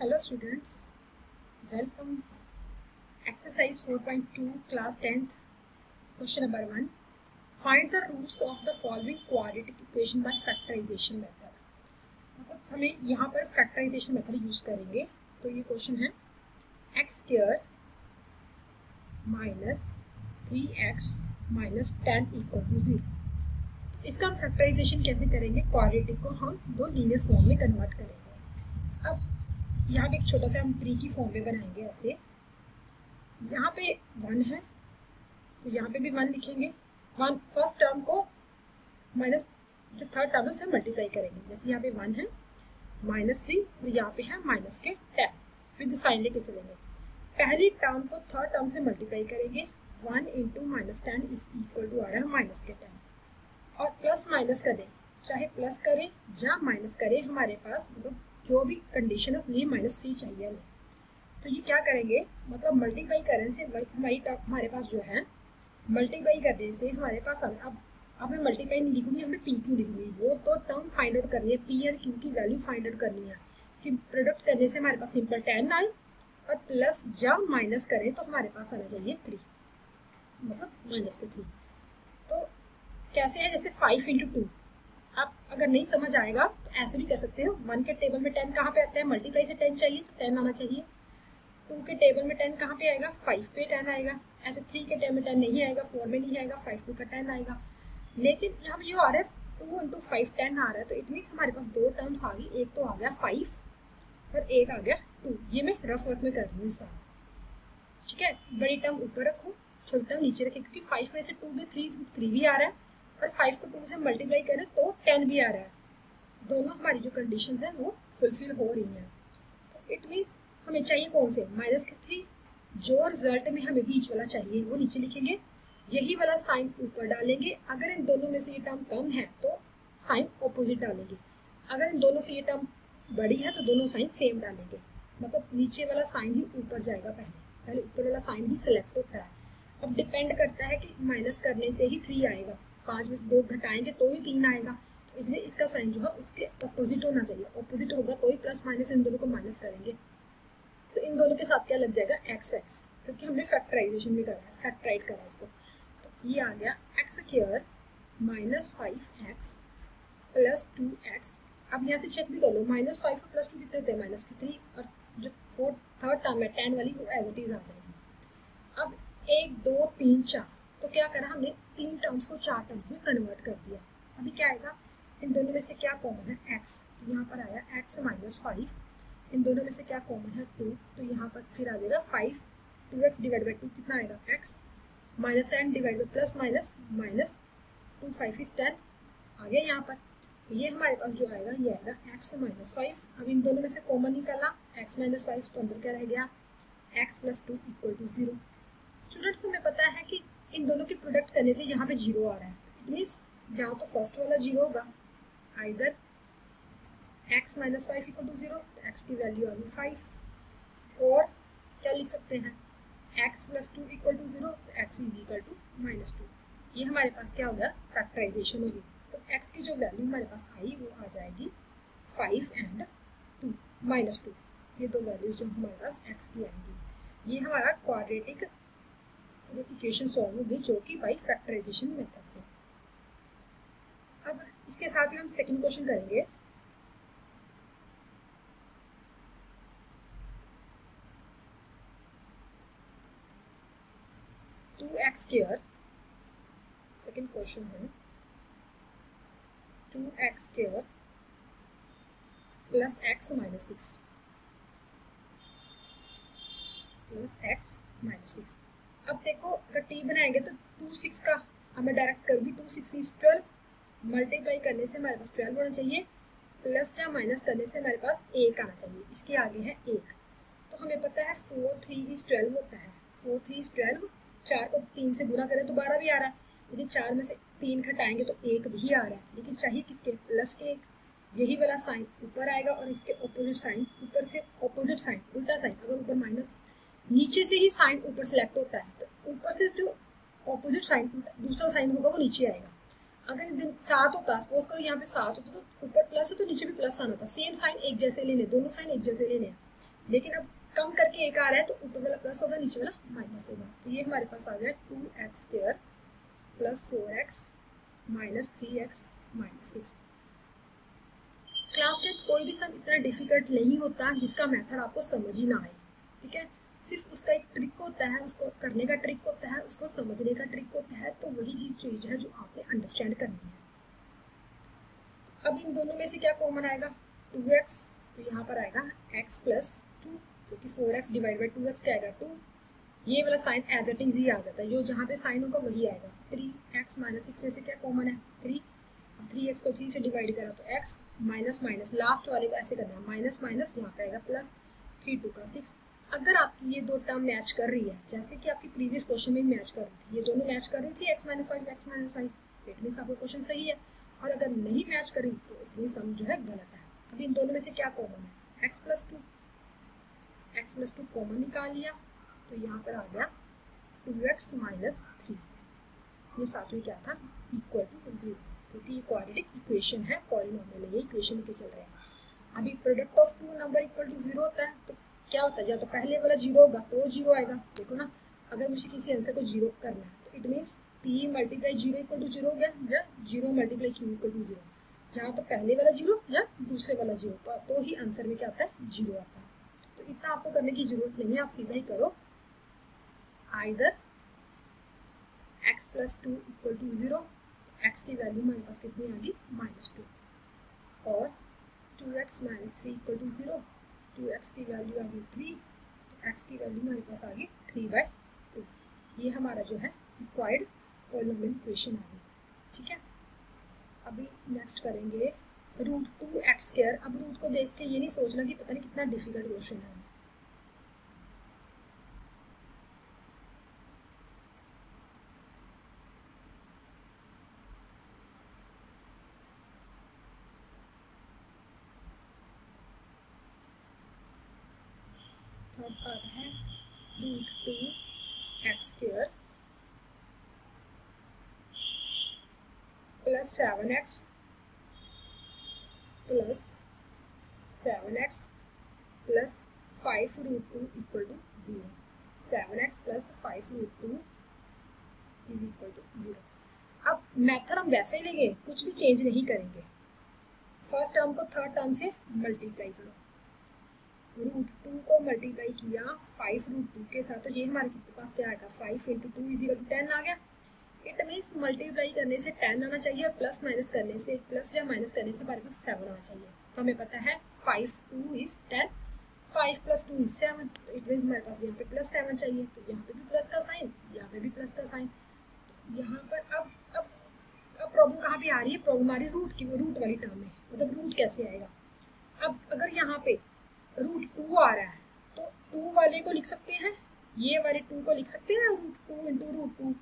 Hello students, welcome. Exercise 4.2 class 10th. Question number 1. Find the roots of the following quadratic equation by factorization method. मतलब हमें यहाँ पर factorization method use करेंगे. तो ये question है x square minus 3x minus 10 equal to 0. इसका हम फैक्टराइजेशन कैसे करेंगे? क्वाड्रेटिक को हम दो लीनियर फॉर्म में कन्वर्ट करेंगे. अब यहाँ पे एक छोटा सा हम ट्री की फॉर्म में बनाएंगे. ऐसे यहाँ पे 1 है तो यहाँ पे भी 1 लिखेंगे. 1 फर्स्ट टर्म को माइनस जो थर्ड टर्म है उससे मल्टीप्लाई करेंगे. जैसे यहाँ पे 1 है -3 और यहाँ पे है माइनस के 10. फिर साइन लेके चलेंगे. पहली टर्म को थर्ड टर्म से मल्टीप्लाई करेंगे. 1 इंटू -10 इज इक्वल टू आ रहा है माइनस के 10. और प्लस माइनस करें, चाहे प्लस करें या माइनस करें, हमारे पास मतलब जो भी कंडीशन है उसके लिए -3 चाहिए हमें. तो ये क्या करेंगे, मतलब मल्टीप्लाई करने से हमारे पास जो है मल्टीप्लाई करने से हमारे पास अब मैं मल्टीप्लाई नहीं लिखूंगी, हमें पी क्यू लिखूंगी. वो तो टर्म फाइंड आउट करनी है, पी एंड क्यू की वैल्यू फाइंड आउट करनी है कि प्रोडक्ट करने से हमारे पास सिंपल 10 आए और प्लस या माइनस करें तो हमारे पास आना चाहिए 3, मतलब माइनस के 3. तो कैसे है, जैसे 5 इंटू 2. आप अगर नहीं समझ आएगा तो ऐसे भी कर सकते हो. 1 के टेबल में 10 कहाँ पे आता है? मल्टीप्लाई से 10 चाहिए तो 10 आना चाहिए. 2 के टेबल में 10 कहाँ पे आएगा? 5 पे 10 आएगा. ऐसे 3 के टेबल में 10 नहीं आएगा, 4 में नहीं आएगा, 5 2 का 10 आएगा. लेकिन यहाँ पे जो आ रहा है 2 इंटू 5 10 आ रहा है. तो इट मीन्स हमारे पास दो टर्म्स आ गई. एक तो आ गया 5 और एक आ गया 2. ये मैं रफ वर्क में कर रही हूँ सारा. ठीक है, बड़ी टर्म ऊपर रखो, छोटी टर्म नीचे रखे, क्योंकि 5 में से 2 के 3 भी आ रहा है और 5 को 2 से मल्टीप्लाई करें तो 10 भी आ रहा है. दोनों हमारी जो कंडीशन है वो फुलफिल हो रही हैं. तो इट मीन्स हमें चाहिए कौन से? माइनस के 3. जो रिजल्ट में हमें बीच वाला चाहिए वो नीचे लिखेंगे, यही वाला साइन ऊपर डालेंगे. अगर इन दोनों में से ये टर्म कम है तो साइन ऑपोजिट डालेंगे. अगर इन दोनों से ये टर्म बड़ी है तो दोनों साइन सेम डालेंगे. मतलब नीचे वाला साइन ही ऊपर जाएगा. पहले ऊपर वाला साइन ही सिलेक्ट होता है. अब डिपेंड करता है कि माइनस करने से ही 3 आएगा, 5 में से 2 घटाएंगे तो ही 3 आएगा. तो इसमें इसका साइन जो है उसके ऑपोजिट होना चाहिए. ऑपोजिट होगा तो ही प्लस माइनस इन दोनों को माइनस करेंगे. तो इन दोनों के साथ क्या लग जाएगा? एक्स, क्योंकि हमने फैक्टराइजेशन भी करा है, फैक्टराइट करा है इसको. तो ये आ गया x square minus 5x plus 2x. अब यहाँ से चेक भी कर लो, -5 और +2 कितने थे? माइनस के 3. और जो थर्ड टर्म है 10 वाली वो एज इट इज आ जाएगी. अब 1 2 3 4, तो क्या करा हमने? 3 टर्म्स को 4 टर्म्स में कन्वर्ट कर दिया. अभी क्या आएगा? इन दोनों में से क्या कॉमन है? x. तो यहाँ पर आया x -5. इन दोनों में से क्या कॉमन है? 2. तो यहाँ पर फिर आ जाएगा 5. 2x डिवाइड बाई 2 कितना आएगा? x. Minus n divide by plus minus minus 2 5 is 10 आ गया यहाँ पर. तो ये हमारे पास जो आएगा ये आएगा x -5. अब इन दोनों में से कॉमन निकाला x -5, तो अंदर क्या रह गया? x + 2 = 0. स्टूडेंट्स हमें पता है कि इन दोनों की प्रोडक्ट करने से यहाँ पे 0 आ रहा है. इट मीन्स जहाँ तो फर्स्ट वाला 0 होगा, आइदर x -5 = 0, x की वैल्यू आ गई 5. और क्या लिख सकते हैं? x + 2 = 0, x = -2. ये हमारे पास क्या होगा? फैक्टराइजेशन होगी. तो x की जो वैल्यू हमारे पास आई वो आ जाएगी 5 एंड 2 -2. ये दो वैल्यूज जो हमारे पास x की आएंगी. ये हमारा क्वाड्रेटिक इक्वेशन सॉल्व होगी जो कि बाई फैक्टराइजेशन मेथड से. अब इसके साथ ही हम सेकंड क्वेश्चन करेंगे. x स्क्वायर, सेकंड क्वेश्चन है 2x square plus x -6 plus x -6. अब देखो अगर t बनाएंगे तो 2 6 का हमें डायरेक्ट करूँगी. 2 6 इज 12. मल्टीप्लाई करने से हमारे पास 12 होना चाहिए, प्लस या माइनस करने से हमारे पास 1 आना चाहिए. इसके आगे है 1. तो हमें पता है 4 3 इज 12 होता है. 4 3 इज 12. 4 को 3 से गुना करें तो 12 भी आ रहा है. लेकिन 4 में से 3 घटाएंगे तो 1 भी आ रहा है. लेकिन चाहिए किसके? प्लस के 1. यही वाला साइन ऊपर आएगा और इसके ऑपोजिट साइन, ऊपर से ऑपोजिट साइन, उल्टा साइन. अगर ऊपर माइनस, नीचे से ही साइन ऊपर सेलेक्ट होता है तो ऊपर से जो ऑपोजिट साइन दूसरा साइन होगा वो नीचे आएगा. अगर 7 होता, सपोज करो यहाँ पे 7 होता तो ऊपर प्लस है तो नीचे भी प्लस आना था. सेम साइन एक जैसे लेने, दोनों साइन एक जैसे लेने. लेकिन अब कम करके एक आ रहा है तो ऊपर वाला प्लस होगा, नीचे वाला माइनस होगा। तो ये हमारे पास आ गया 2x² plus 4x minus 3x minus 6। Class 10 कोई भी सम इतना डिफिकल्ट नहीं होता जिसका मेथड आपको समझ ही ना आए, ठीक है। सिर्फ उसका एक ट्रिक होता है, उसको करने का ट्रिक होता है, उसको समझने का ट्रिक होता है। तो वही चीज है जो आपने अंडरस्टैंड करनी है। अब इन दोनों में से क्या कॉमन आएगा? 2x, तो यहाँ पर आएगा x प्लस 2, क्योंकि 4x डिवाइड बाई 2x क्या आएगा 2। ये वाला साइन एज इट इज ही आ जाता है, जो जहाँ पे साइन होगा वही आएगा। 3x माइनस 6 में से क्या कॉमन है? 3। अब 3x को 3 से डिवाइड करा तो x माइनस माइनस लास्ट वाले को ऐसे करना है, माइनस माइनस यहाँ पे आएगा प्लस, 3 2 का 6। अगर आपकी ये दो टर्म मैच कर रही है, जैसे कि आपकी प्रीवियस क्वेश्चन में मैच कर रही थी, ये दोनों मैच कर रही थी x minus 5 x minus 5, it means आपका क्वेश्चन सही है। और अगर नहीं मैच करी तो इट मीन्स हम जो है गलत है। अभी इन दोनों में से क्या कॉमन है? x प्लस 2 कॉमन निकाल लिया, तो यहाँ पर आ गया 2x माइनस 3। ये साथ में क्या था? इक्वल टू 0, क्योंकि ये क्वाड्रेटिक इक्वेशन है, पॉलिनोमियल है, ये इक्वेशन लेके चल रहे हैं। अभी product of two number equal to 0 होता है, तो क्या होता है? या तो पहले वाला 0 होगा तो 0 आएगा। देखो ना, अगर मुझे किसी आंसर को 0 करना है तो it means p multiply 0 equal to 0 हो गया, या 0 मल्टीप्लाई q इक्वल टू 0। जहाँ तो पहले वाला 0 या दूसरे वाला 0, तो ही आंसर में क्या आता है? 0 आता है। तो इतना आपको करने की जरूरत नहीं है, आप सीधा ही करो। Either x plus 2 equal to 0, x की वैल्यू हमारे पास कितनी आ गई? -2, और 2x minus 3 equal to 0, 2x की वैल्यू आ गई 3, तो x की वैल्यू हमारे पास आ गई 3/2। ये हमारा जो है रिक्वायर्ड पॉलिनोमियल इक्वेशन आ गई, ठीक है। अभी नेक्स्ट करेंगे √2x²। अब रूट को देख के ये नहीं सोचना कि पता नहीं कितना डिफिकल्ट क्वेश्चन है। थर्ड पार्ट है √2x² plus 7x plus 5√2 equal to 0। 7x plus 5√2 is equal to 0। अब मेथड हम वैसे ही लेंगे, कुछ भी चेंज नहीं करेंगे। फर्स्ट टर्म को थर्ड टर्म से मल्टीप्लाई करो, √2 को मल्टीप्लाई किया 5√2 के साथ, तो ये हमारे पास क्या आएगा? 5 × 2 = 10 आ गया। इट मीन्स मल्टीप्लाई करने से 10 आना चाहिए, प्लस माइनस करने से, प्लस या माइनस करने से हमारे पास 7 आना चाहिए। तो हमें पता है 5 2 इज 10, 5 + 2 इज 7, तो इट मीन्स हमारे पास यहाँ पे प्लस 7 चाहिए। तो यहाँ पे भी प्लस का साइन, यहाँ पे भी प्लस का साइन। यहाँ पर अब प्रॉब्लम कहाँ पे आ रही है? प्रॉब्लम आ रही है रूट की, रूट वाली टर्म में। मतलब रूट कैसे आएगा? अब अगर यहाँ पे √2 आ रहा है तो 2 वाले को लिख सकते हैं, ये वाले 2 को लिख सकते हैं √2 × √2।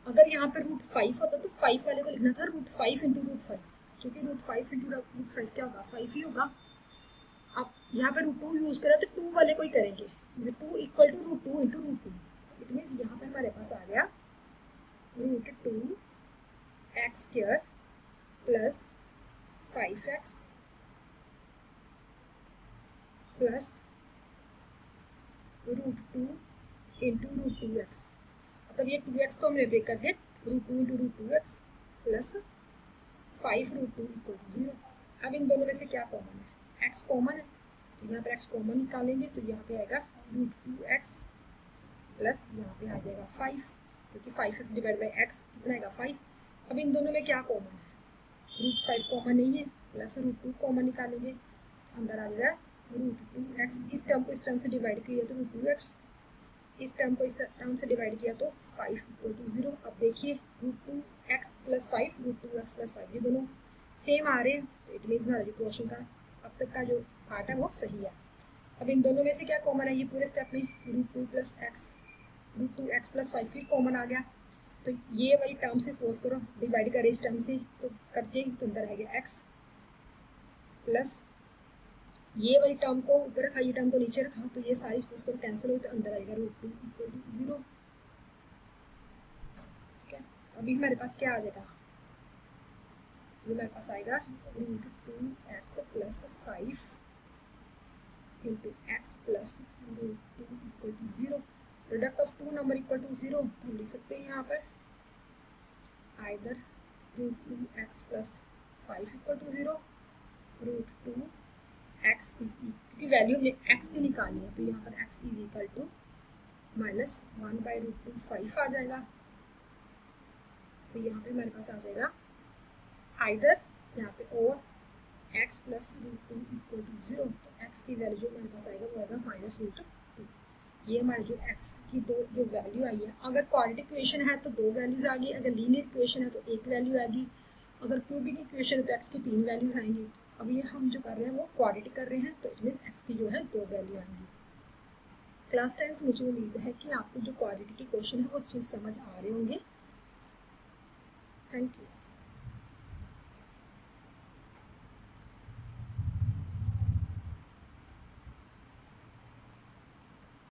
अगर यहाँ पे √5 होता तो 5 वाले को लिखना था √5 × √5, क्योंकि √5 × √5 क्या होगा? 5 ही होगा। अब यहाँ पे √2 यूज करें तो 2 वाले को ही करेंगे, 2 इक्वल टू √2 × √2। इट मीन्स यहाँ पे हमारे पास आ गया √2x² plus 5x plus √2 × √2x। मतलब ये 2x को हमने ब्रेक कर दिया, √2 × √2x प्लस 5√2 इक्वल टू 0। अब इन दोनों में से क्या कॉमन है? x कॉमन है, तो यहाँ पर x कॉमन निकालेंगे तो यहाँ पे आएगा √2x प्लस यहाँ पे आ जाएगा 5, क्योंकि 5x डिवाइड बाई x कितना आएगा? 5। अब इन दोनों में क्या कॉमन है? √5 कॉमन नहीं है, प्लस √2 कॉमन निकालेंगे, अंदर आ जाएगा √2x। इस टर्म को इस टर्म से डिवाइड किया तो √2x, इस टर्म को इस टर्म से डिवाइड किया तो 5 इक्वल टू 0। अब देखिए √2x प्लस 5, √2x प्लस 5, ये दोनों सेम आ रहे हैं, तो इट मीन्स हमारा जो क्वेश्चन का अब तक का जो पार्ट है वो सही है। अब इन दोनों में से क्या कॉमन है? ये पूरे स्टेप में √2 प्लस x, √2x प्लस 5 फिर कॉमन आ गया, तो ये वाली टर्म से सपोज करो डिवाइड करें इस टर्म से, तो करते तो अंदर आएगा x प्लस ये वाली टर्म को ऊपर रखा, ये टर्म को नीचे रखा, तो ये सारी सपोज करो कैंसिल हुई, तो अंदर आएगा √2 इक्वल टू 0। ठीक है, अभी हमारे पास क्या आ जाएगा? ये हमारे पास आएगा √2x plus 5 × x equal to 0, product of two number equal to 0, तो हम लिख सकते हैं यहाँ पर either √2x plus 5 equal to 0, √2x is क्योंकि वैल्यू हमने x की निकालनी है तो यहाँ पर x इज इक्वल टू -1/√2 5 आ जाएगा। तो यहाँ पे हमारे पास आ जाएगा आइदर यहाँ पे और x प्लस √2 इक्वल टू 0, तो x की वैल्यू जो हमारे पास आएगा वो आएगा -√2। ये हमारे जो x की दो जो वैल्यू आई है, अगर क्वाड्रेटिक इक्वेशन है तो दो वैल्यूज आ गई, अगर लीनियर इक्वेशन है तो एक वैल्यू आएगी, अगर क्यूबिक इक्वेशन है तो x की 3 वैल्यूज आएंगी। अब ये हम जो कर रहे हैं वो क्वाड्रेटिक कर रहे हैं तो इसमें x की जो है 2 वैल्यू आएंगी। क्लास 10 मुझे उम्मीद है कि आपको जो क्वाड्रेटिक इक्वेशन है वो अच्छे से समझ आ रहे होंगे। Thank you.